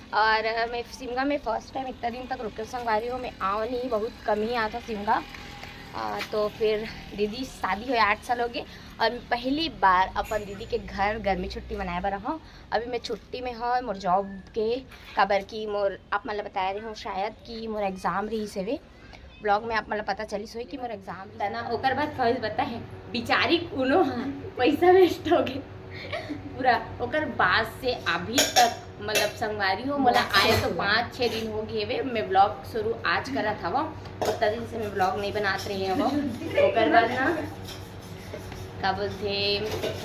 और मैं शिमला में फ़र्स्ट टाइम इतना दिन तक रुके संगवारी हो। मैं आओ नहीं, बहुत कम ही आता शिमला। तो फिर दीदी शादी हुए 8 साल हो गए और मैं पहली बार अपन दीदी के घर गर्मी छुट्टी मनाए बर हूँ। अभी मैं छुट्टी में हूँ मोर जॉब के काबर की मोर आप मतलब बताया रही हूँ शायद कि मोर एग्ज़ाम रही से ब्लॉग में आप मतलब पता चली सोई कि मोर एग्ज़ाम था ना। ओकर बाद फर्ज बता है बिचारी उनो पैसा वेस्ट हो गए पूरा। ओकर बाद से अभी तक मतलब संगवारी हो मोला आए तो 5-6 दिन हो गए वे। मैं ब्लॉग शुरू आज करा था वो, उतना दिन से मैं ब्लॉग नहीं बनाते रही वो। ओकर बाद ना का बोलते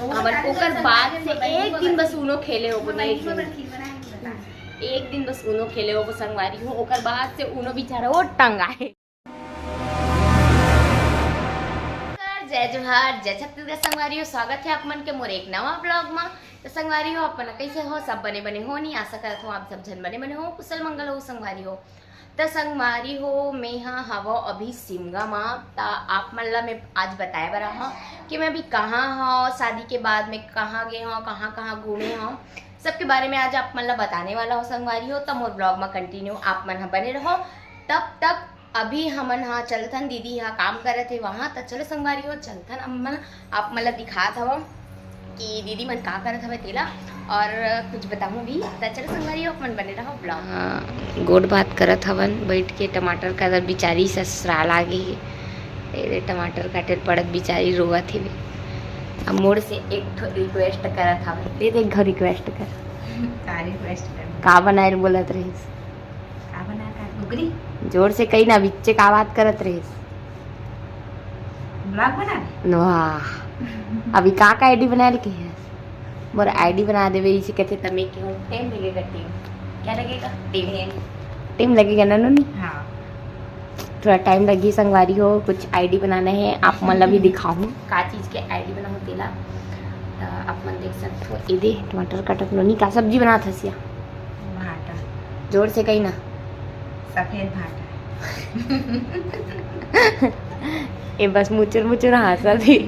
हमन ओकर बाद से एक दिन बस उनो खेले हो नहीं, एक दिन बस उनो खेले हो संगवारी हो। ओकर बाद से उनो बेचारा वो टंगाए। जय जोहार, जय छत्तीसगढ़ संगवारी हो। स्वागत है आप मन के मोर एक नवा ब्लॉग में। तो संगवारी हो अपन कैसे हो, सब बने बने हो नहीं, आशा करता हूँ आप सब जन बने बने हो, कुशल मंगल हो संगवारी हो। तो संगवारी हो मैं हाँ हवा अभी शिमला में। तो आप मन ला मैं आज बताए बरा हूँ कि मैं अभी कहाँ हूँ, शादी के बाद में कहाँ गए हूँ, कहाँ कहाँ घूमे हूँ, सबके बारे में आज आप मन ला बताने वाला हो संगवारी हो। तो मोर ब्लॉग में कंटिन्यू आप मन बने रहो। तब तक अभी हमन हाँ चलथन, दीदी यहाँ काम करे थे वहाँ। तो चलो संगवारी हो चलथन अम्मन आप मतलब दिखात हव कि दीदी मन का करत हवे तेला और कुछ बताऊँ भी। तो चलो संगवारी हो अपन बने रहो ब्लॉग। गोड बात करत हवन बैठ के, टमाटर का बिचारी ससुराल आ गई है, टमाटर काटे पड़त बिचारी रोवत थी। अब मोड़ से एक रिक्वेस्ट करत हवे, दे दे एक रिक्वेस्ट कर। का रिक्वेस्ट कर? का बनाए बोलत रहीस? का बना का घुगरी? जोर से कही ना, बिच्चे का बात करत रहीस? ब्लॉग बना वाह, अभी का आईडी बना के है मोर आईडी बना देवे इसे कहते तमे के हो। टाइम लगेगा, टाइम क्या लगेगा? टाइम लगेगा ना नूनी? हाँ थोड़ा टाइम लगी संगवारी हो। कुछ आईडी बनाना है, आप मतलब भी दिखाऊँ का चीज़ के आईडी बनाऊँ तेला। तो आप मन देख सकते हो। ये दे टमाटर कटक नूनी का सब्जी बना था सिया। भाटा, जोर से कही ना। सफेद भाटा। ये बस मुचुर मुचुर हंसा थी।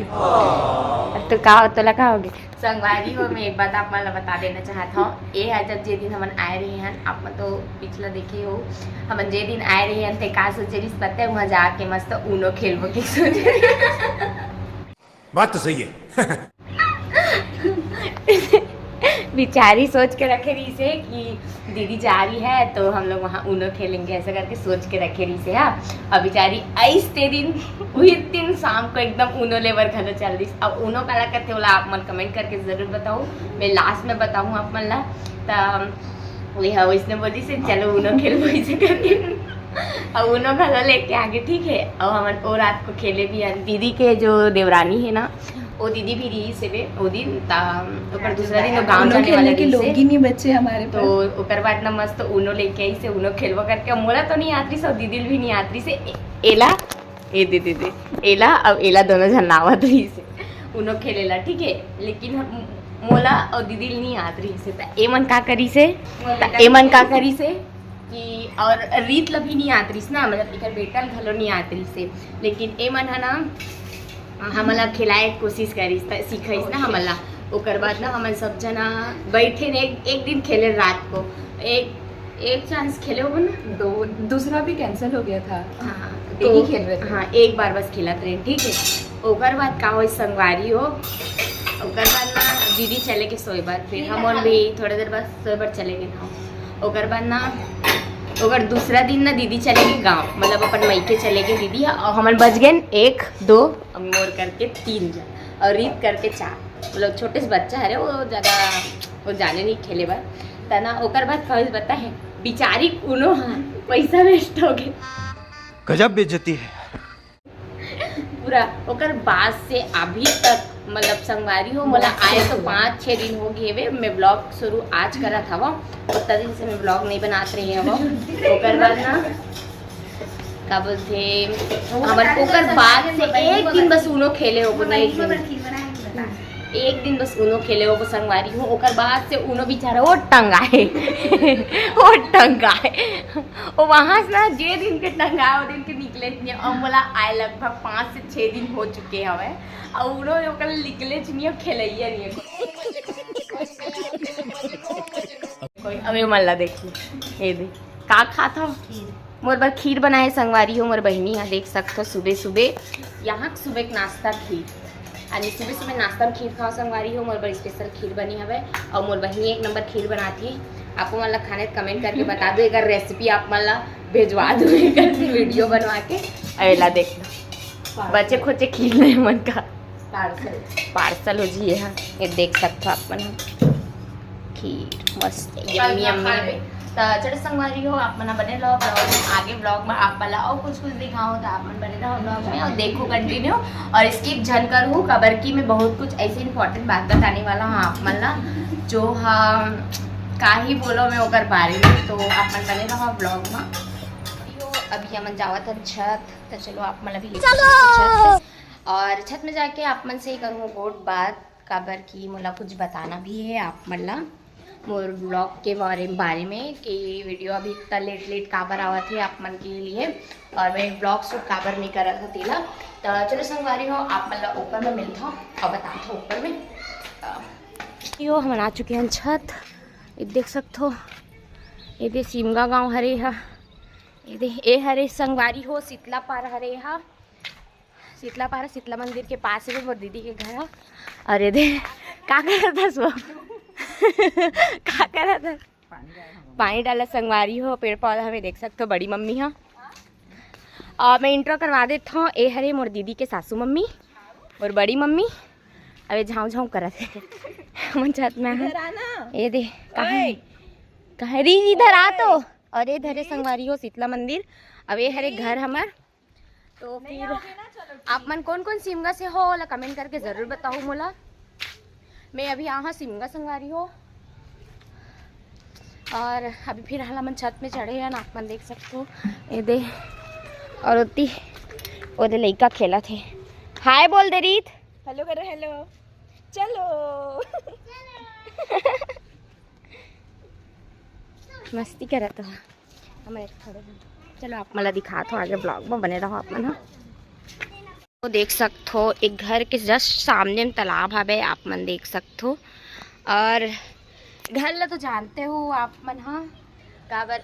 तो का हो तो लगा होगे संगवारी हो। मैं एक बात आप मतलब बता देना चाहता हूँ। ये है जब जे दिन हमन आए रहे हैं, आप मतलब तो पिछला देखे हो, हमन जे दिन आए रहे हैं थे का सोचे रही पता है वहाँ जाके मस्त ऊनो खेलबो के सोचे। बात तो सही है। बेचारी सोच के रखे रही से कि दीदी जा रही है तो हम लोग वहाँ ऊनो खेलेंगे, ऐसा करके सोच के रखे रही से। हाँ और बेचारी ऐसे दिन वही दिन शाम को एकदम ऊनो लेवर घर चल रही। अब ऊनो कला करते बोला आप मन कमेंट करके ज़रूर बताओ, मैं लास्ट में बताऊँ आप मन ला। तो वही हाँ इसने बोली से चलो ऊनो खेलो ऐसे करके। और ऊनो घर लेके आगे ठीक है। और हम वो रात को खेले भी हैं। दीदी के जो देवरानी है ना वो दीदी भी रही से वो दिन ऊपर दूसरा दिन गाँव जाने वाले के लोग ही नहीं बच्चे हमारे तो ऊपर बाद ना मस्त ऊनो लेके आई से ऊनो खेलवा करके। मोला तो नहीं आती से, दीदी भी नहीं आती से। एला ए दे दे दे एला अब एला दोनों जन नावत रही से ऊनो खेलेला ठीक है। लेकिन मोला और दीदी नहीं आत रही से। ए मन का करी से, ए मन का करी से कि और रीत ला भी नहीं आत रही ना, मतलब इधर बेटा घलो नहीं आत रही से। लेकिन ए मन है ना हमला खिलाए कोशिश करी सीखिस ना हमला। ओकर बाद ना हम सब जना बैठे ने एक दिन खेले रात को, एक चांस खेले हो ना, दो दूसरा भी कैंसिल हो गया था। हाँ तो तो खेल रहे थे। हाँ एक बार बस खेलत रहे ठीक है। ओकर बाद का हो संगवारी हो। ओकर बाद ना दीदी चले के सोए बार, फिर हम और भी थोड़ी देर बाद सोए बार चले गए था। ओकर बाद ना ओकर दूसरा दिन ना दीदी चले गए गाँव, मतलब अपन मैके चले गए दीदी। और हमन बच गए 1 2 मोर करके 3 जन और रीत करके 4। मतलब छोटे से बच्चा है वो ज़्यादा वो जाने नहीं खेले बार तना। ओकर बाद फर्ज बता है बिचारी उनो हाँ पैसा वेस्ट हो गए गजब बेइज्जती है पूरा। ओकर बाद से अभी तक मतलब संगवारी हो मोला आए तो 5-6 दिन हो गए वे। मैं ब्लॉग शुरू आज करा था वो, उतना दिन से मैं ब्लॉग नहीं बनाते रही वो। ओकर बाद ना का बोलते हमन ओकर बाद से एक दिन बस ऊनो खेले हो नहीं, एक दिन बस ऊनो खेले हो संगवारी हो। ओकर बाद से ऊनो बेचारा वो टंगाए वो टंगाए वो वहाँ से ना जे दिन के टंगाए वो दिन के निकले नहीं। और बोला आए लगभग 5 से 6 दिन हो चुके हवे और ऊनो निकले नहीं खेलैया नहीं। अबे मल्ला देखिए ये देख का खा था मोर बार खीर बनाए संगवारी हो मोर बहनी यहाँ देख सकते हो सुबह सुबह यहाँ सुबह के नाश्ता खीर अरे सुबह सुबह नाश्ता में खीर खाओ संगवारी हो मोर बार स्पेशल खीर बनी हवे और मोर बहनी एक नंबर खीर बनाती है। आपको मतलब खाने कमेंट करके बता दो अगर रेसिपी आप मतलब भेजवा दो वीडियो बनवा के। अला देख लो बच्चे खोचे खीर नहीं मन का पार्सल हो जी है ये देख सकते हो आप मन खीर मस्त यम्मी यम्मी। तो चलो संगवारी हो आप मना बने रहो ब्लॉग में आगे ब्लॉग में आप वाला और कुछ दिखाओ तो आप मन बने रहो ब्लॉग में और देखो कंटिन्यू और स्किप झन कर हूँ खबर की मैं बहुत कुछ ऐसी इंपॉर्टेंट बात बताने वाला हूँ आप मन जो हम का ही बोलो मैं ओकर बारे में तो आप मन बने रहो ब्लॉग में। अभी हम जावत है छत तो चलो आप मन अभी छत और छत में जाके आप मन से ही करूँ गोट बात खबर की मोला कुछ बताना भी है आप मला मोर ब्लॉग के बारे में कि वीडियो अभी इतना लेट काबर आवा थे आप मन के लिए और मैं ब्लॉग शूट काबर नहीं करा था तेला। तो चलो संगवारी हो आप मतलब ऊपर में मिलता हूँ और बताता हूँ ऊपर में यो हम आ चुके हैं छत ये देख सकते हो ये दे सिमगा गाँव हरे हा ये दे ए हरे संगवारी हो शीतला पार हरे हा शीतला पार शीतला मंदिर के पास है मोर दीदी के घर है। अरे दे का कर था सो का कर था पानी डाला संगवारी हो पेड़ पौधा में देख सकते हो बड़ी मम्मी है और मैं इंट्रो करवा देता हूँ ए हरे मोर दीदी के सासू मम्मी और बड़ी मम्मी अबे झाँव झाँव करा थे मन छत में ये दे कहाँ री इधर आ तो और ये धरे संगवारी हो शीतला मंदिर अब ये हरे घर हमार। तो फिर आप मन कौन कौन सिमगा से हो ला कमेंट करके ज़रूर बताओ मोला। मैं अभी यहाँ सिमगा संगवारी हो और अभी फिर हाल मन छत में चढ़े हैं ना आप मन देख सकते हो ये दे और उतनी वो दे लड़का खेला थे हाय बोल दे रीत हेलो करो हेलो चलो मस्ती कर तो हमारे खड़े चलो आप मला दिखा तो आगे ब्लॉग में बने रहो आप मन। तो देख सकते हो एक घर के जस्ट सामने में तालाब है आप मन देख सकते हो और घर ला तो जानते हो आप मन हाँ काबर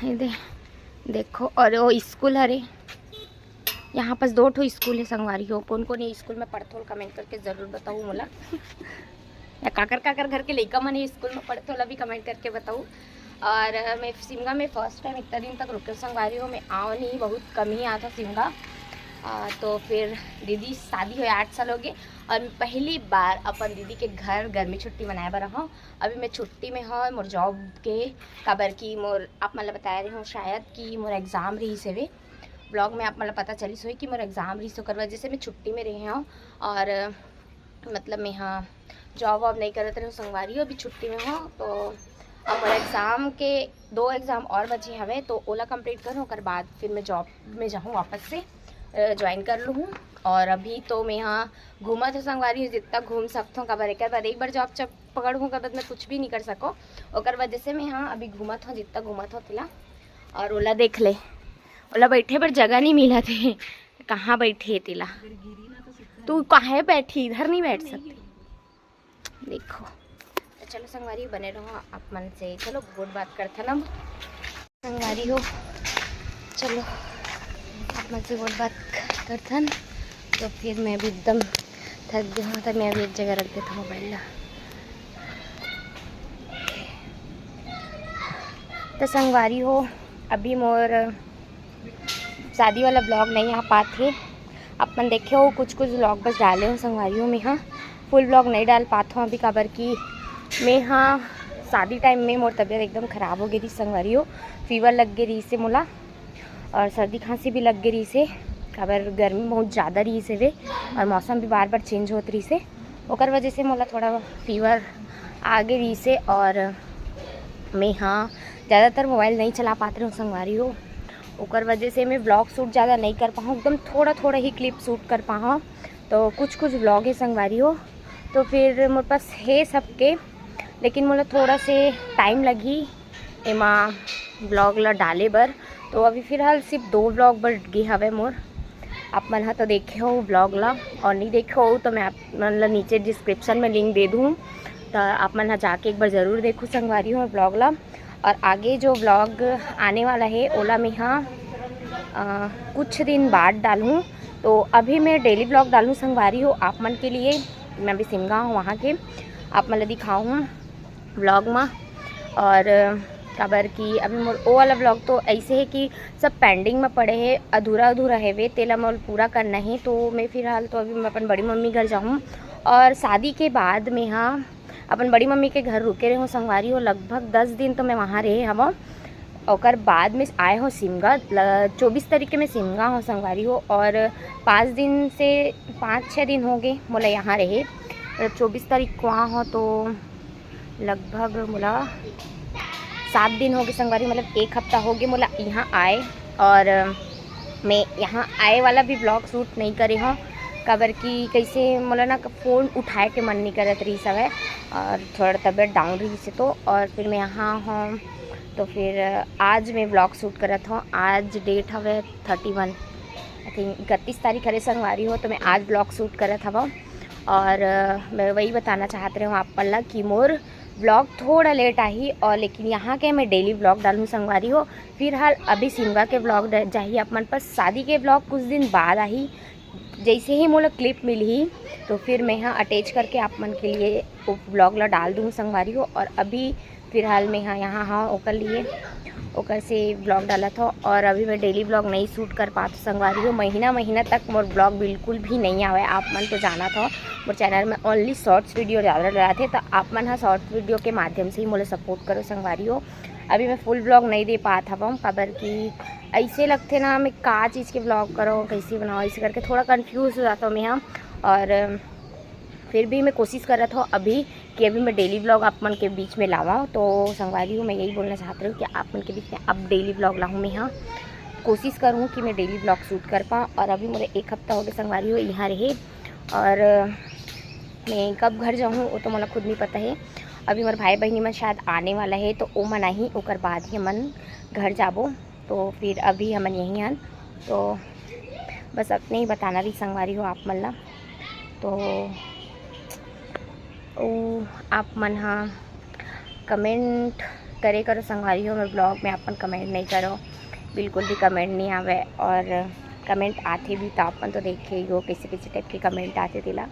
ये देखो और वो स्कूल हरे यहाँ पास 2 ठो स्कूल है संगवारी हो कौन कौन ये स्कूल में पढ़ते हो कमेंट करके ज़रूर बताओ मोला या काकर घर के लड़का मन ये स्कूल में पढ़ते हो भी कमेंट करके बताओ। और मैं सिमगा में फर्स्ट टाइम इतना दिन तक रुके संगवारी हो मैं आओ नहीं बहुत कम ही आता सिमगा तो फिर दीदी शादी हुई 8 साल हो गए और मैं पहली बार अपन दीदी के घर गर्मी छुट्टी मनाए बर हूँ। अभी मैं छुट्टी में हूँ मोर जॉब के खबर की मोर आप मतलब बता रही हूँ शायद कि मोर एग्ज़ाम रही से वे ब्लॉग में आप मतलब पता चली सोई कि मोर एग्ज़ाम रही सो करवा जैसे मैं छुट्टी में रही हूँ और मतलब मैं यहाँ जॉब वॉब नहीं करते रही संगवारी अभी छुट्टी में हूँ। तो अब मोर एग्ज़ाम के 2 एग्ज़ाम और बचे हवे तो ओला कंप्लीट करूँ और बाद फिर मैं जॉब में जाऊँ वापस से ज्वाइन कर लूँ। और अभी तो मैं यहाँ घूमा तो संगवारी हूँ जितना घूम सकता हूँ कबर एक बार जॉब जब पकड़ूँ कबर मैं कुछ भी नहीं कर सको और वजह से मैं यहाँ अभी घूमत हूँ जितना घूमत हूँ तिला। और ओला देख ले ओला बैठे पर जगह नहीं मिला थे कहाँ बैठे तिला तू कहाँ बैठी इधर नहीं बैठ सकती देखो। तो चलो संगवारी बने रहो आप मन से चलो बहुत बात करते ना संगवारी हो चलो आप मन से बहुत बात करते न तो फिर मैं भी एकदम थक गया हूँ तो मैं अभी एक जगह रख देता हूँ मोबाइल। तो संगवारी हो अभी मोर शादी वाला ब्लॉग नहीं आ पाते अपन देखे हो कुछ ब्लॉग बस डाले हो संगवारी हो मैं हाँ फुल ब्लॉग नहीं डाल पाता हूँ अभी खबर की मैं हाँ शादी टाइम में मोर तबीयत एकदम ख़राब हो गई थी संगवारी हो फीवर लग गई रही से मोला और सर्दी खांसी भी लग गई रही से खबर गर्मी बहुत ज़्यादा रही से वे और मौसम भी बार बार चेंज होती रही से ओकर वजह से मोला थोड़ा फीवर आ गई रही से और मैं हाँ ज़्यादातर मोबाइल नहीं चला पाते रही हूँ संगवारी हो ओकर वजह से मैं ब्लॉग शूट ज़्यादा नहीं कर पाऊँ एकदम थोड़ा ही क्लिप शूट कर पाऊँ तो कुछ ब्लॉग है संगवारी हो। तो फिर मेरे पास है सबके लेकिन मोला थोड़ा से टाइम लगी एमा ब्लॉग ला डाले बर तो अभी फिलहाल सिर्फ 2 ब्लॉग बर गए हवे मोर आप मन तो देखे हो ब्लॉग ला और नहीं देखे हो तो मैं आप मन ला नीचे डिस्क्रिप्शन में लिंक दे दूँ तो आप मन जाके एक बार ज़रूर देखो संगवारी हो ब्लॉग ला। और आगे जो ब्लॉग आने वाला है ओला मैं कुछ दिन बाद डालूँ। तो अभी मैं डेली ब्लॉग डालूँ संगवारी हो आप मन के लिए। मैं अभी सिमगा हूँ वहाँ के, आप मन दिखाऊँ ब्लॉग में। और खबर की अभी मोर वो वाला ब्लॉग तो ऐसे है कि सब पेंडिंग में पड़े हैं, अधूरा अधूरा है वे, तेला मोल पूरा करना है। तो मैं फ़िलहाल तो अभी मैं अपन बड़ी मम्मी घर जाऊँ और शादी के बाद मैं अपन बड़ी मम्मी के घर रुके रहे हूँ संगवारी हो। लगभग 10 दिन तो मैं वहाँ रहे हवा। और बाद में आए हो सिमगा 24 तारीख में सिमगा हो संगवारी हो। और 5-6 दिन हो गए मोला यहाँ रहे। 24 तारीख को वहाँ हो तो लगभग मोला 7 दिन हो गए संगवारी, मतलब 1 हफ्ता हो गए मोला यहाँ आए। और मैं यहाँ आए वाला भी ब्लॉग शूट नहीं करे हूँ खबर की कैसे मोला ना फ़ोन उठाए के मन नहीं करत रही सब है और थोड़ा तबीयत डाउन रही से। तो और फिर मैं यहाँ हूँ तो फिर आज मैं ब्लॉग शूट करत हूँ। आज डेट हवे 31 आई थिंक 31 तारीख हरे संगवारी हो। तो मैं आज ब्लॉग शूट करत हवा। और मैं वही बताना चाहते रहे हूँ आप पल्ला कि मोर ब्लॉग थोड़ा लेट आई और लेकिन यहाँ के मैं डेली ब्लॉग डालूँ संगवारी हो। फिलहाल अभी सिमगा के ब्लॉग चाहिए आप मन पर, शादी के ब्लॉग कुछ दिन बाद आई। जैसे ही मोला क्लिप मिली तो फिर मैं यहाँ अटैच करके आप मन के लिए वो ब्लॉग ला डाल दूँ संगवारी हो। और अभी फिलहाल मैं यहाँ ओकर लिए ओकर से ब्लॉग डाला था। और अभी मैं डेली ब्लॉग नहीं शूट कर पाती संगवारी हो। महीना तक मोर ब्लॉग बिल्कुल भी नहीं आवे। आप मन तो जाना था मोर चैनल में ओनली शॉर्ट्स वीडियो ज़्यादा डालते थे, तो आप मन हाँ शॉर्ट वीडियो के माध्यम से ही मोला सपोर्ट करो संगवारी हो। अभी मैं फुल ब्लॉग नहीं दे पाता हूँ खबर की ऐसे लगते ना मैं का चीज़ के ब्लॉग करो कैसे बनाओ ऐसे करके थोड़ा कंफ्यूज हो जाता हूँ मैं यहाँ। और फिर भी मैं कोशिश कर रहा था अभी कि अभी मैं डेली ब्लॉग आप मन के बीच में लावा। तो संगवारी हूँ मैं यही बोलना चाहती हूँ कि आप मन के बीच में अब डेली ब्लॉग लाऊँ। मैं यहाँ कोशिश करूँ कि मैं डेली ब्लॉग शूट कर पाऊँ। और अभी मेरे 1 हफ्ता हो गया संगवारी हो यहाँ रहे। और मैं कब घर जाऊँ वो तो मुझे खुद नहीं पता है। अभी मेरे भाई बहनी मन शायद आने वाला है तो वो मन ही ओकर बाद ही हमन घर जाबो। तो फिर अभी हमन यहीं हन। तो बस अपने ही बताना रही संगवारी हो आप मन ला। तो आप मन हाँ कमेंट करे करो संगवारी हो। मैं ब्लॉग में अपन कमेंट नहीं करो, बिल्कुल भी कमेंट नहीं आवे। और कमेंट आते भी तो अपन तो देखे ही हो कैसे कैसे टाइप के कमेंट आते दिला।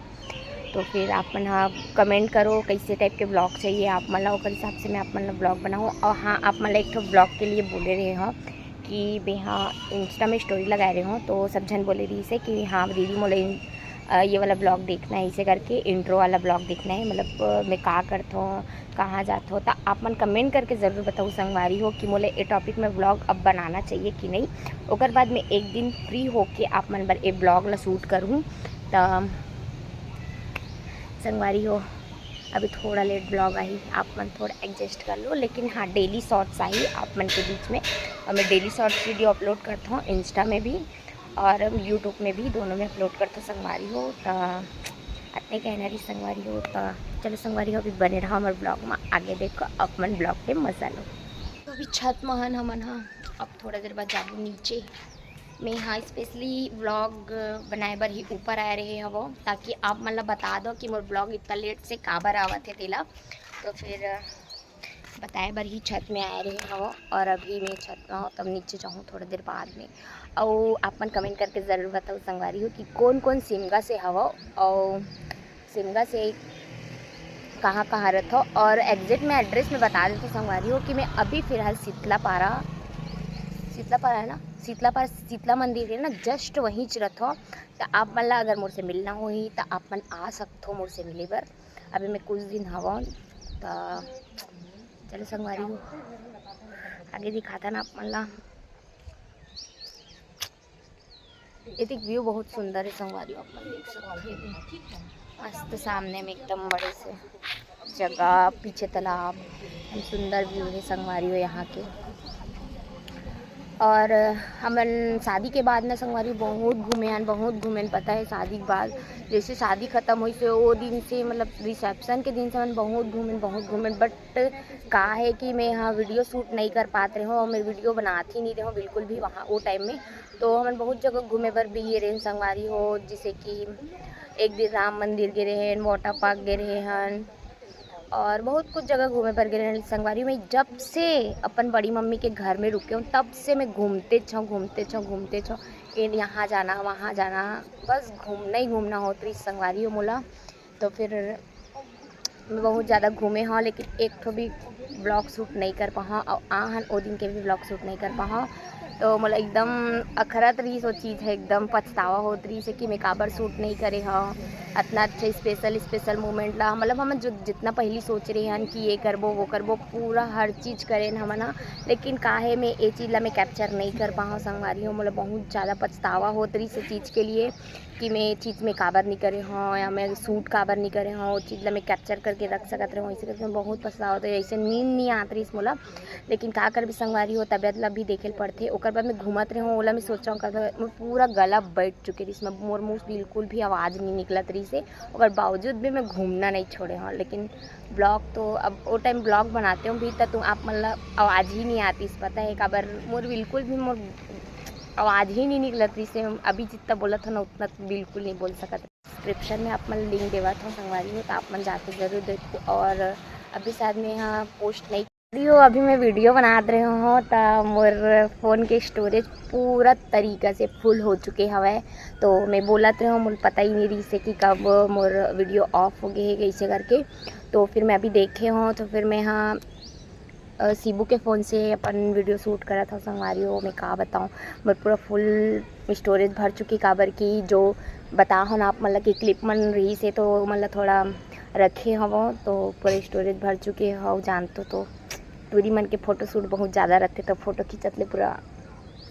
तो फिर आप मन हाँ कमेंट करो कैसे टाइप के ब्लॉग चाहिए आप मन ला, उस हिसाब से मैं आप मन ला ब्लॉग बनाऊँ। और हाँ आप मन ला एक तो ब्लॉग के लिए बोले रहे हो कि भाई हाँ इंस्टा में स्टोरी लगा रहे हो तो सब जन बोले रही से कि हाँ दीदी मोले ये वाला ब्लॉग देखना है, इसे करके इंट्रो वाला ब्लॉग देखना है, मतलब मैं का करता हूँ कहाँ जाता हूँ। तो आप मन कमेंट करके ज़रूर बताओ संगवारी हो कि मोले ए टॉपिक में ब्लॉग अब बनाना चाहिए कि नहीं। ओकर बाद मैं एक दिन फ्री होके आप मन पर ए ब्लॉग ला शूट करूँ। तो संगवारी हो अभी थोड़ा लेट ब्लॉग आई, आप मन थोड़ा एडजस्ट कर लो। लेकिन हाँ डेली शॉर्ट्स आई आप मन के बीच में। और मैं डेली शॉर्ट्स वीडियो अपलोड करता हूँ इंस्टा में भी और यूट्यूब में भी, दोनों में अपलोड करता हूँ संगवारी हो। तो अपने कहना रही संगवारी हो। तो चलो संगवारी हो अभी बने रहा हमारे ब्लॉग में, आगे देखो अपन ब्लॉग पे मजा लो। तो अभी छत में हन हमन हाँ अब थोड़ा देर बाद जाबू नीचे। मैं हाँ स्पेशली व्लॉग बनाए बर ही ऊपर आए रहे हवो ताकि आप मन ला बता दो कि मोर ब्लॉग इतना लेट से काबर आवत है तेला। तो फिर बताए बर ही छत में आए रहे हवो। और अभी मैं छत में हूँ तब नीचे जाऊँ थोड़ा देर बाद में। और आप मन कमेंट करके ज़रूर बताओ संगवारी हो कि कौन कौन सिमगा से हवो और सिमगा से कहाँ कहाँ रहते हो। और एग्जैक्ट मैं एड्रेस में बता देती हूँ संगवारी हो कि मैं अभी फ़िलहाल शीतलापारा है ना, शीतला मंदिर है ना जस्ट वहीं चरत हो। तो आप मन ला अगर मोर से मिलना हो ही तो आप मन आ सकते हो मोर से मिले बर। अभी मैं कुछ दिन हवा तो चलो संगवारी हो आगे दिखाता ना आप मन ला। ये देख व्यू बहुत सुंदर है संगवारी, आप मन देख सकते हैं मस्त सामने में एकदम बड़े से जगह, पीछे तालाब, सुंदर व्यू है संगवारी हो यहाँ के। और हमन शादी के बाद ना संगवारी बहुत घूमे पता है। शादी के बाद जैसे शादी ख़त्म हुई से वो दिन से मतलब रिसेप्शन के दिन से हम बहुत घूमे। बट का है कि मैं यहाँ वीडियो शूट नहीं कर पाते रहे हूँ और मैं वीडियो बनाती नहीं रही हूँ बिल्कुल भी वहाँ वो टाइम में। तो हमन बहुत जगह घूमे बर भी ये रहे संगवारी हो, जैसे कि एक दिन राम मंदिर गए रहे, वाटर पार्क गए रहे हन, और बहुत कुछ जगह घूमे पर गए संगवारी में। जब से अपन बड़ी मम्मी के घर में रुके हूँ तब से मैं घूमते छो इन यहाँ जाना वहाँ जाना, बस घूमना ही घूमना होती रही संगवारी हो मोला। तो फिर मैं बहुत ज़्यादा घूमे हाँ, लेकिन एक तो भी ब्लॉग शूट नहीं कर पाहा और आहन ओ दिन के भी ब्लॉग शूट नहीं कर पाहा। तो मतलब एकदम अखरत रही सो चीज़ है, एकदम पछतावा होत रही से कि मैं काबर शूट नहीं करे हाँ इतना अच्छा स्पेशल मोमेंट ला। मतलब हम जो जितना पहली सोच रहे हैं कि ये करबो वो करबो पूरा हर चीज़ करें हम ना, लेकिन काहे में ये चीज़ ला मैं कैप्चर नहीं कर पाऊँ संगवारी हो। मतलब बहुत ज़्यादा पछतावा होत रही से चीज़ के लिए कि मैं ये चीज़ में काबर नहीं करे हाँ, या मैं शूट काबर नहीं करे हाँ, वो चीज़ ला मैं कैप्चर करके रख सकत रहे ऐसे करके बहुत पछतावा होता है। ऐसे नींद नहीं आत रही मोला, लेकिन का कर भी संगवारी हो तबियत ला भी देखे पड़ते। ओकर बाद मैं घूमत रही हूँ ओला मैं सोचा मैं पूरा गला बैठ चुके रही, इसमें मोर मुँह बिल्कुल भी आवाज़ नहीं निकलत रही से, और बावजूद भी मैं घूमना नहीं छोड़े हाँ। लेकिन ब्लॉग तो अब वो टाइम ब्लॉग बनाते हूँ भी तो आप मतलब आवाज़ ही नहीं आती पता है काबर मोर बिल्कुल भी मोर आवाज़ ही नहीं निकलत रही से। अभी जितना बोला था ना उतना बिल्कुल नहीं बोल सकत। डिस्क्रिप्शन में आप मन लिंक देवा था संगवारी हो तो आप मन जाके ज़रूर देखो। और अभी शायद मैं यहाँ पोस्ट नहीं वीडियो, अभी मैं वीडियो बना रहे हूँ तो मोर फ़ोन के स्टोरेज पूरा तरीक़ा से फुल हो चुके हवे। तो मैं बोलत रहे हूँ मुझे पता ही नहीं रही से कि कब मोर वीडियो ऑफ हो गए है कैसे करके। तो फिर मैं अभी देखे हूँ तो फिर मैं यहाँ सीबू के फ़ोन से अपन वीडियो शूट करा था संगवारी हो। मैं का बताऊँ मैं पूरा फुल स्टोरेज भर चुकी काबर की जो बता हो ना आप मतलब कि क्लिप मन रही से तो मतलब थोड़ा रखे हव तो पूरे स्टोरेज भर चुके हो जानते तो पूरी मन के फ़ोटो शूट बहुत ज़्यादा रहते तो फ़ोटो खींचत ले पूरा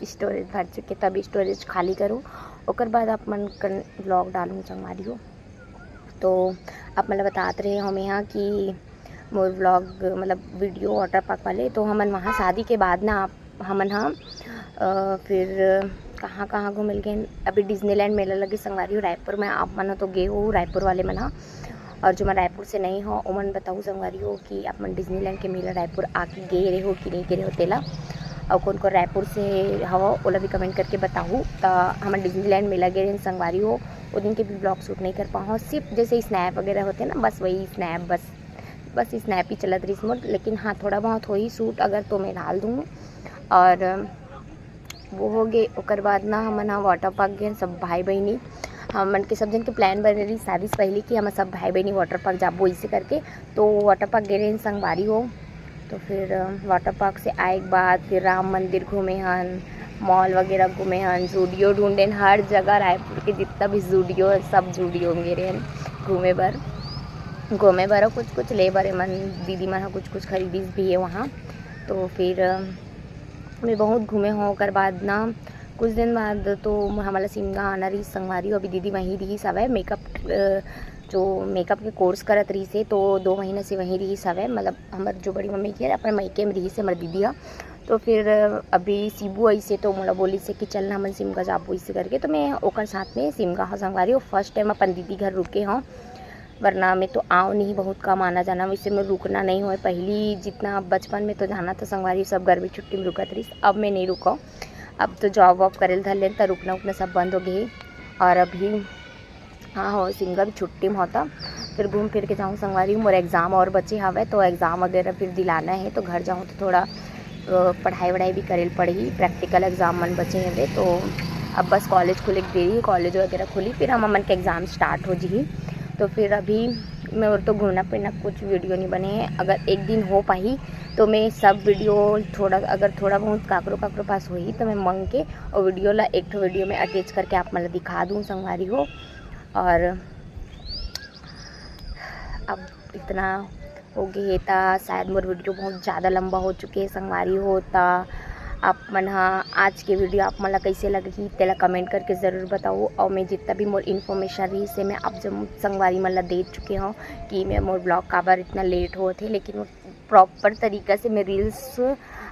स्टोरेज भर चुके, तब स्टोरेज खाली करूँ ओकर बाद आप मन ब्लॉग डालूँ संगवारी हो। तो आप मतलब बताते रहे हम यहाँ कि मोर व्लॉग मतलब वीडियो वाटर पार्क वाले तो हमन वहाँ शादी के बाद ना हमन हाँ फिर कहाँ कहाँ घूमल गए। अभी डिज्नीलैंड मेला लगे संगवारी हो रायपुर में, आप मन तो गए हो रायपुर वाले मन हाँ, और जो मैं रायपुर से नहीं हो वो मन बताऊँ संगवारी हो कि आप मन डिज्नीलैंड के मेला रायपुर आके गए रहे हो कि नहीं गए रहे हो तेला, और कौन को रायपुर से हवा ओला भी कमेंट करके बताऊँ। तो हम डिज्नीलैंड मेला गए संगवारी हो वो दिन के भी ब्लॉग शूट नहीं कर पाऊँ, सिर्फ जैसे स्नैप वगैरह होते हैं ना बस वही स्नैप बस स्नैप ही चलत रही मोड। लेकिन हाँ थोड़ा बहुत हो ही शूट अगर तो मैं डाल दूँ। और वो हो गए ओकर बाद ना हम ना वाटर पार्क गए सब भाई बहनी, हमन के सब जन के प्लान बने रही शादी से पहले कि हम सब भाई बहनी वाटर पार्क जाबो इसे करके। तो वाटर पार्क गए रहे संगवारी हो। तो फिर वाटर पार्क से आए के बाद फिर राम मंदिर घूमे हन, मॉल वगैरह घूमे हन, जूडियो ढूंढे हर जगह रायपुर के जितना भी जूडियो सब जूडियो में गए घूमे बर कुछ ले बरे मन दीदी मन कुछ खरीदी भी है वहाँ। तो फिर मैं बहुत घूमे हूँ। ओकर बाद ना कुछ दिन बाद तो हमारा सिमगा आना रही संगवारी हो। अभी दीदी वहीं रही सब है जो मेकअप के कोर्स करत रही से तो 2 महीने से वहीं रही सब है, मतलब हमारे जो बड़ी मम्मी की है अपने मायके में रही से हमारी दीदी है। तो फिर अभी सीबू आई से तो मोला बोली से कि चलना हमन सिमगा जाबो इसे करके। तो मैं ओकर साथ में सिमगा हाँ संगवारी हो फर्स्ट टाइम अपन दीदी घर रुके हाँ, वरना मैं तो आओ नहीं बहुत कम आना जाना वैसे में रुकना नहीं हो। पहली जितना बचपन में तो जाना था संगवारी सब गर्मी छुट्टी में रुकत रही, अब मैं नहीं रुका, अब तो जॉब वॉब करे धर लेन तो रुकना उकना सब बंद हो गई। और अभी हाँ हो सिंगा भी छुट्टी में होता फिर घूम फिर के जाऊँ संगवारी। मोर एग्ज़ाम और बचे हवे तो एग्ज़ाम वगैरह फिर दिलाना है तो घर जाऊँ तो थोड़ा पढ़ाई वढ़ाई भी करे पड़ी, प्रैक्टिकल एग्ज़ाम मन बचे हवे। तो अब बस कॉलेज खुले देरी कॉलेज वगैरह खुली फिर हम मन के एग्ज़ाम स्टार्ट हो जी। तो फिर अभी मैं और तो घूमना फिरना कुछ वीडियो नहीं बने हैं, अगर एक दिन हो पाई तो मैं सब वीडियो अगर थोड़ा बहुत काकरो पास हुई तो मैं मंग के और वीडियो ला एक वीडियो में अटैच करके आप मतलब दिखा दूँ संगवारी हो। और अब इतना हो गए था शायद मोर वीडियो बहुत ज़्यादा लंबा हो चुके हैं संगवारी होता। आप मन हाँ आज के वीडियो आप मन कैसे लगी तेला कमेंट करके ज़रूर बताओ। और मैं जितना भी मोर इन्फॉर्मेशन रही से मैं आप जब संगवारी मन ला दे चुके हूँ कि मैं मोर ब्लॉग काबर इतना लेट हो थे, लेकिन वो प्रॉपर तरीक़ा से मैं रील्स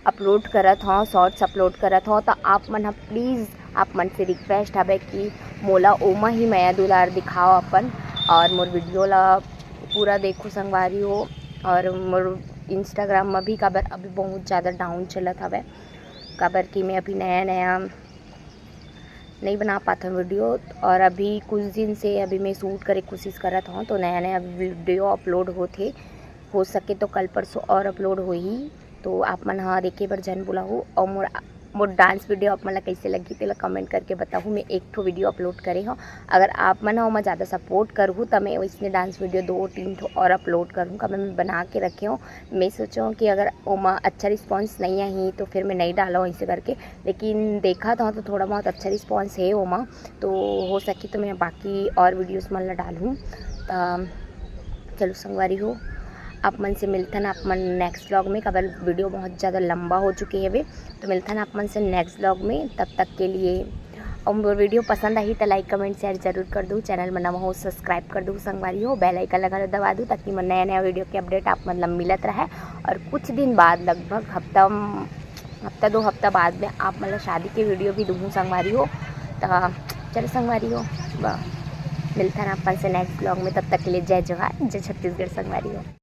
अपलोड करत हूँ शॉर्ट्स अपलोड करत हूँ। तो आप मन प्लीज़ आप मन से रिक्वेस्ट है कि मोला ओमा ही माया दुलार दिखाओ अपन और मोर वीडियो ला पूरा देखो संगवारी हो। और मोर इंस्टाग्राम में भी काबर अभी बहुत ज़्यादा डाउन चलत हवे काबर कि मैं अभी नया नहीं बना पाता वीडियो। और अभी कुछ दिन से अभी मैं शूट करे कोशिश करत हूँ तो नया वीडियो अपलोड होते हो सके तो कल परसों और अपलोड हो ही। तो आप मन हाँ देखे बर जन बुलाहू और मोर डांस वीडियो आप मन ला कैसे लगी तेला कमेंट करके बताहूँ। मैं एक ठो वीडियो अपलोड करे हूँ, अगर आप मन ओमा ज़्यादा सपोर्ट करहूँ तो मैं वैसने डांस वीडियो 2-3 ठो और अपलोड करूँ का मैं बना के रखे हूँ। मैं सोचूँ कि अगर ओमा अच्छा रिस्पॉन्स नहीं आई तो फिर मैं नहीं डाला ऐसे करके, लेकिन देखा था तो थोड़ा बहुत अच्छा रिस्पॉन्स है ओमा, तो हो सके तो मैं बाकी और वीडियोज़ मन ला डालूँ। चलो संगवारी हो, आप मन से मिलथन आप मन नेक्स्ट व्लॉग में। कबर वीडियो बहुत ज़्यादा लंबा हो चुके है वे, तो मिलथन आप मन से नेक्स्ट व्लॉग में। तब तक के लिए और वीडियो पसंद आई तो लाइक कमेंट शेयर जरूर कर दो। चैनल में नवा हो सब्सक्राइब कर दो संगवारी हो, बेल आइकन लगा दबा दो ताकि मैं नया नया वीडियो के अपडेट आप मतलब मिलत रहे। और कुछ दिन बाद लगभग हफ्ता 2 हफ्ता बाद में आप मतलब शादी के वीडियो भी दूँ संगवारी हो। तो चलो संगवारी हो, मिलता है अपन से नेक्स्ट ब्लॉग में। तब तक के लिए जय जोहार, जय छत्तीसगढ़ संगवारी हो।